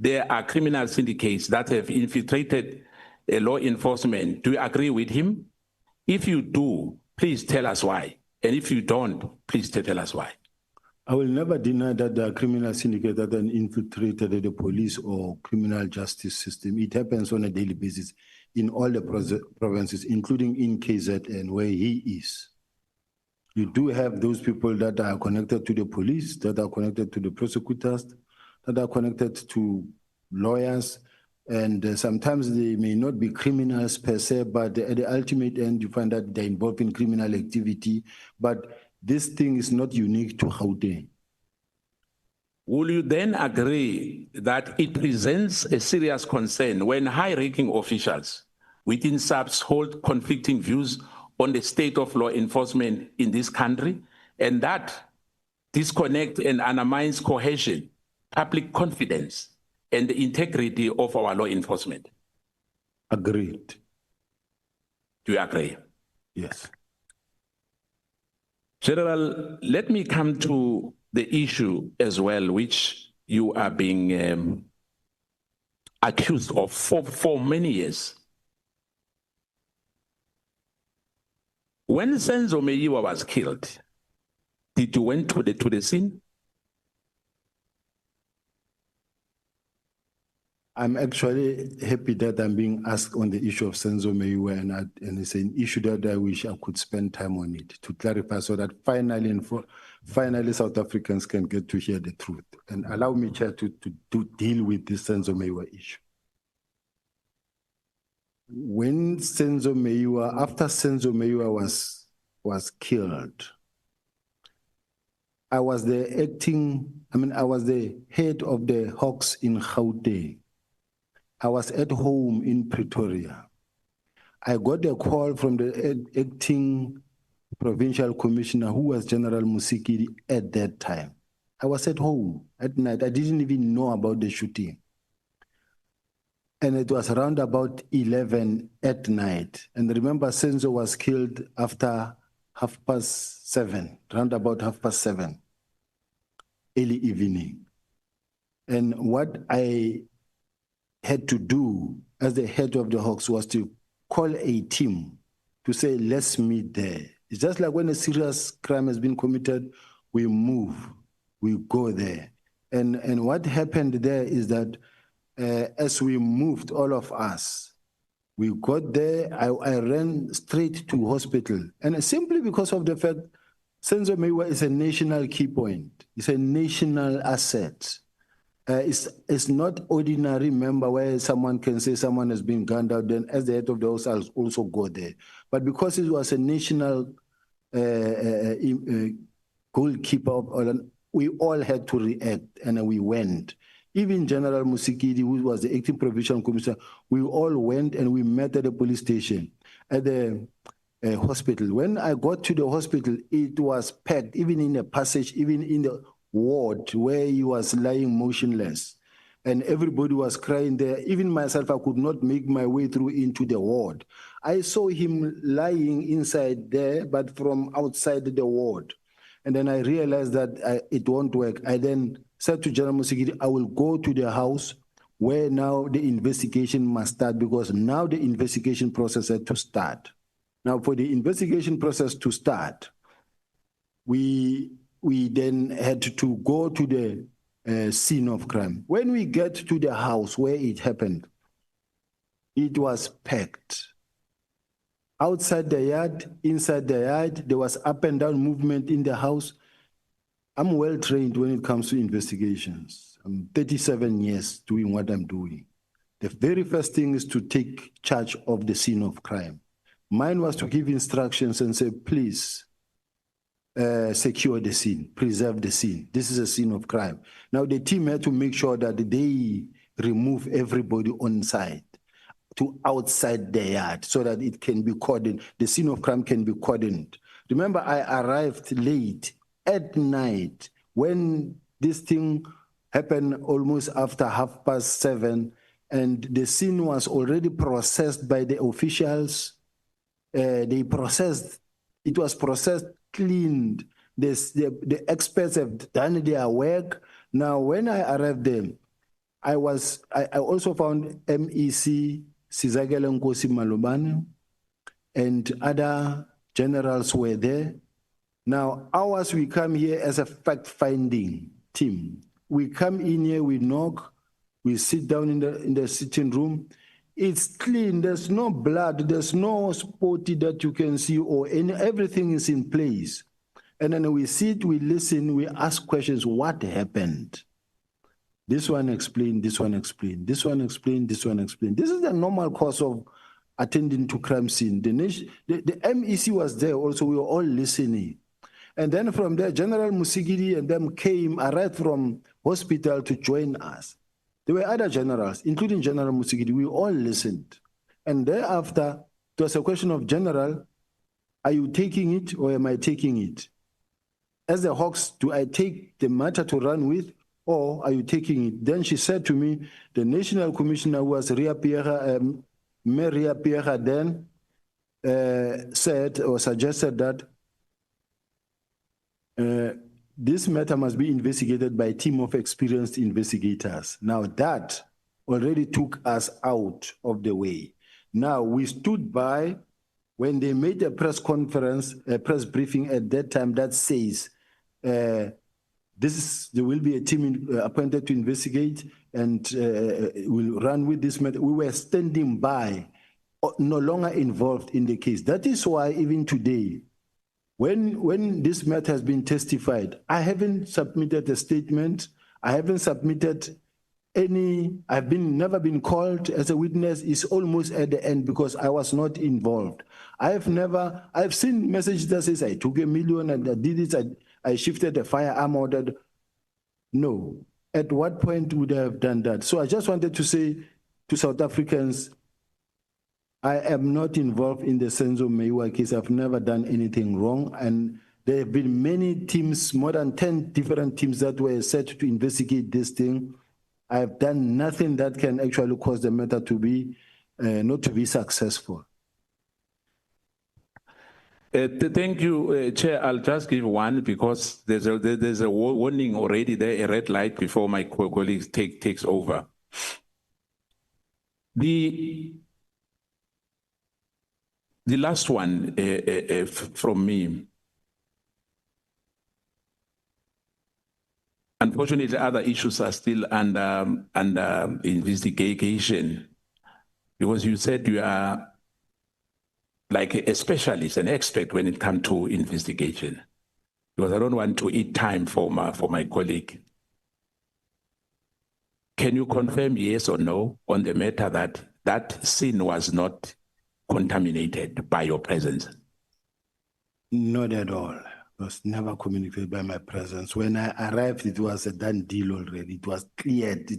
there are criminal syndicates that have infiltrated law enforcement. Do you agree with him? If you do, please tell us why. And if you don't, please tell us why. I will never deny that there are criminal syndicates that have infiltrated the police or criminal justice system. It happens on a daily basis in all the provinces, including in KZN, where he is. You do have those people that are connected to the police, that are connected to the prosecutors, that are connected to lawyers, and sometimes they may not be criminals per se, but at the ultimate end, you find that they're involved in criminal activity. But this thing is not unique to Gauteng. Will you then agree that it presents a serious concern when high-ranking officials within SAPS hold conflicting views on the state of law enforcement in this country, and that disconnect and undermines cohesion, public confidence, and the integrity of our law enforcement? Agreed. Do you agree? Yes. General, let me come to the issue as well, which you are being accused of for many years. When Senzo Meyiwa was killed, did you went to the scene? I'm actually happy that I'm being asked on the issue of Senzo Meyiwa, and it's an issue that I wish I could spend time on it to clarify, so that finally South Africans can get to hear the truth. And allow me, Chair, to deal with this Senzo Meyiwa issue. When Senzo Meyiwa, after Senzo Meyiwa was killed, I was the head of the Hawks in Gauteng. I was at home in Pretoria. I got a call from the acting provincial commissioner, who was General Musikiri at that time. I was at home at night. I didn't even know about the shooting. And it was around about 11 at night. And remember, Senzo was killed after 7:30, around about 7:30, early evening. And what I had to do as the head of the Hawks was to call a team to say, let's meet there. It's just like when a serious crime has been committed, we move, we go there. And what happened there is that as we moved, all of us, we got there. I ran straight to hospital. And simply because of the fact Senzo Meyiwa is a national key point. It's a national asset. It's not ordinary member where someone can say someone has been gunned out, then as the head of the house, I'll also go there. But because it was a national goalkeeper, we all had to react, and we went. Even General Musikiri, who was the acting provincial commissioner, we all went and we met at the police station, at the hospital. When I got to the hospital, it was packed, even in the passage, even in the ward where he was lying motionless. And everybody was crying there. Even myself, I could not make my way through into the ward. I saw him lying inside there, but from outside the ward. And then I realized that it won't work. I then said to General Musikiri, I will go to the house where now the investigation must start, because now the investigation process had to start. Now, for the investigation process to start, we then had to go to the scene of crime. When we get to the house where it happened, it was packed. Outside the yard, inside the yard, there was up and down movement in the house. I'm well trained when it comes to investigations. I'm 37 years doing what I'm doing. The very first thing is to take charge of the scene of crime. Mine was to give instructions and say, please, secure the scene, preserve the scene. This is a scene of crime. Now the team had to make sure that they remove everybody on site to outside the yard so that it can be cordoned. The scene of crime can be cordoned. Remember, I arrived late at night when this thing happened, almost after 7:30, and the scene was already processed by the officials. It was processed, cleaned. The experts have done their work. Now, when I arrived there, I also found MEC Sizakele Nkosi Malobane and other generals were there. Now, ours, we come here as a fact-finding team. We come in here, we knock, we sit down in the sitting room. It's clean, there's no blood, there's no spotty that you can see, everything is in place. And then we sit, we listen, we ask questions, what happened? This one explained, this one explained, this one explained, this one explained. This is the normal course of attending to crime scene. The MEC was there also, we were all listening. And then from there, General Musigiri and them arrived from hospital to join us. There were other generals, including General Musigiri, we all listened. And thereafter, it was a question of, General, are you taking it or am I taking it? As the Hawks, do I take the matter to run with, or are you taking it? Then she said to me, the National Commissioner was Mayor Ria Pierre then said or suggested that this matter must be investigated by a team of experienced investigators. Now that already took us out of the way. Now we stood by when they made a press conference, a press briefing at that time that says, there will be a team appointed to investigate and will run with this matter. We were standing by, no longer involved in the case. That is why even today, when this matter has been testified, I haven't submitted a statement. I haven't submitted I've never been called as a witness. It's almost at the end because I was not involved. I've seen messages that says I took $1 million and I did it, I shifted the firearm order. No. At what point would I have done that? So I just wanted to say to South Africans, I am not involved in the Senzo Meyiwa case. I've never done anything wrong. And there have been many teams, more than 10 different teams that were set to investigate this thing. I have done nothing that can actually cause the matter to be, not to be successful. Thank you, Chair. I'll just give one because there's a warning already there, a red light before my colleagues takes over. The last one from me. Unfortunately, other issues are still under investigation because you said you are like a specialist, an expert when it comes to investigation, because I don't want to eat time for my colleague. Can you confirm yes or no on the matter that scene was not contaminated by your presence? Not at all. It was never communicated by my presence. When I arrived, it was a done deal already. It was cleared.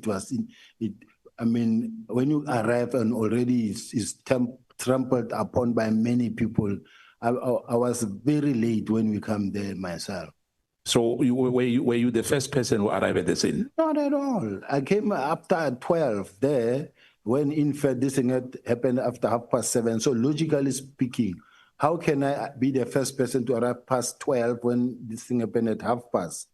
I mean, when you arrive and already it's trampled upon by many people, I was very late when we come there myself. So were you the first person who arrived at the scene? Not at all. I came after 12 there, when in fact this thing happened after 7:30. So logically speaking, how can I be the first person to arrive past 12 when this thing happened at 12:30?